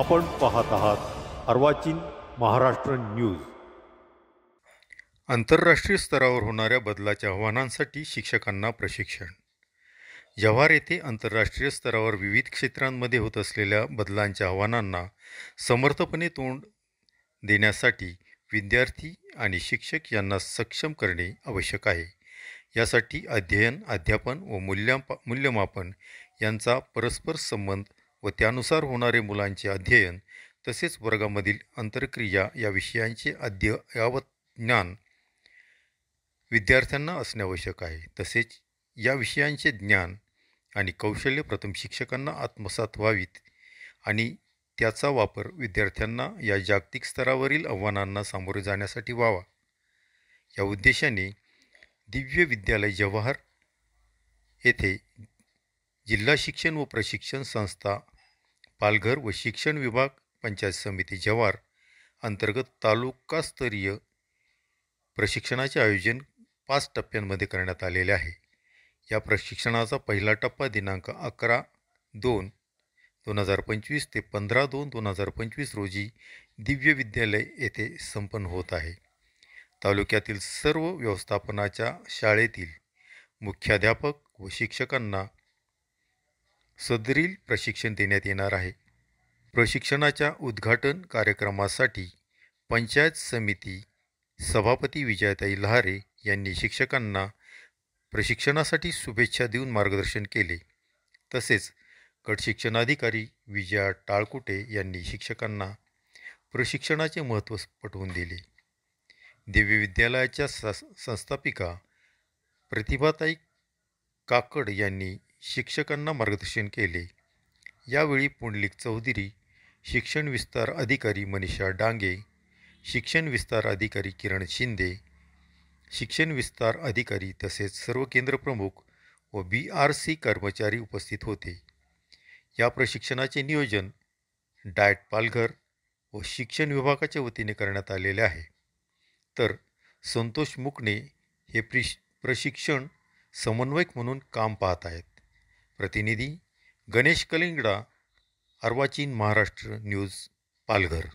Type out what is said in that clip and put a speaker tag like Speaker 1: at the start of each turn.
Speaker 1: आपण पाहत आहात अर्वाचीन महाराष्ट्र न्यूज.
Speaker 2: आंतरराष्ट्रीय स्तरावर होणाऱ्या बदलाच्या आव्हानांसाठी शिक्षकांना प्रशिक्षण. जव्हार येथे आंतरराष्ट्रीय स्तरावर विविध क्षेत्रांमध्ये होत असलेल्या बदलांच्या आव्हानांना समर्थपणे तोंड देण्यासाठी विद्यार्थी आणि शिक्षक यांना सक्षम करणे आवश्यक आहे. यासाठी अध्ययन, अध्यापन व मूल्यमापन यांचा परस्पर संबंध व त्यानुसार होणारे मुलांचे अध्ययन तसेच वर्गामधील आंतरक्रिया या विषयांचे अद्ययावत ज्ञान विद्यार्थ्यांना असणे आवश्यक आहे. तसेच या विषयांचे ज्ञान आणि कौशल्य प्रथम शिक्षकांना आत्मसात व्हावीत आणि त्याचा वापर विद्यार्थ्यांना या जागतिक स्तरावरील आव्हानांना सामोरे जाण्यासाठी व्हावा. या उद्देशाने दिव्य विद्यालय जव्हार येथे जिल्हा शिक्षण व प्रशिक्षण संस्था पालघर व शिक्षण विभाग पंचायत समिती जव्हार अंतर्गत तालुकास्तरीय प्रशिक्षणाचे आयोजन 5 टप्प्यांमध्ये करण्यात आलेले आहे. या प्रशिक्षणाचा पहिला टप्पा दिनांक 11/2/2025 ते 15/2/2025 रोजी दिव्य विद्यालय येथे संपन्न होत आहे. तालुक्यातील सर्व व्यवस्थापनाच्या शाळेतील मुख्याध्यापक व शिक्षकांना सदरील प्रशिक्षण देण्यात येणार आहे. प्रशिक्षणाच्या उद्घाटन कार्यक्रमासाठी पंचायत समिती सभापती विजयाताई लहारे यांनी शिक्षकांना प्रशिक्षणासाठी शुभेच्छा देऊन मार्गदर्शन केले. तसेच गट शिक्षणाधिकारी विजया टाळकुटे यांनी शिक्षकांना प्रशिक्षणाचे महत्त्व पटवून दिले. दिव्य विद्यालयाच्या संस्थापिका प्रतिभाताई काकड यांनी शिक्षकांना मार्गदर्शन केले. यावेळी पुंडलिक चौधरी, शिक्षण विस्तार अधिकारी मनीषा डांगे, शिक्षण विस्तार अधिकारी किरण शिंदे, शिक्षण विस्तार अधिकारी तसेच सर्व केंद्रप्रमुख व BRC कर्मचारी उपस्थित होते. या प्रशिक्षणाचे नियोजन डाएट पालघर व शिक्षण विभागाच्या वतीने करण्यात आलेले आहे. तर संतोष मुकणे हे प्रशिक्षण समन्वयक म्हणून काम पाहत आहेत. प्रतिनिधी गणेश कलिंगडा, अर्वाचीन महाराष्ट्र न्यूज, पालघर.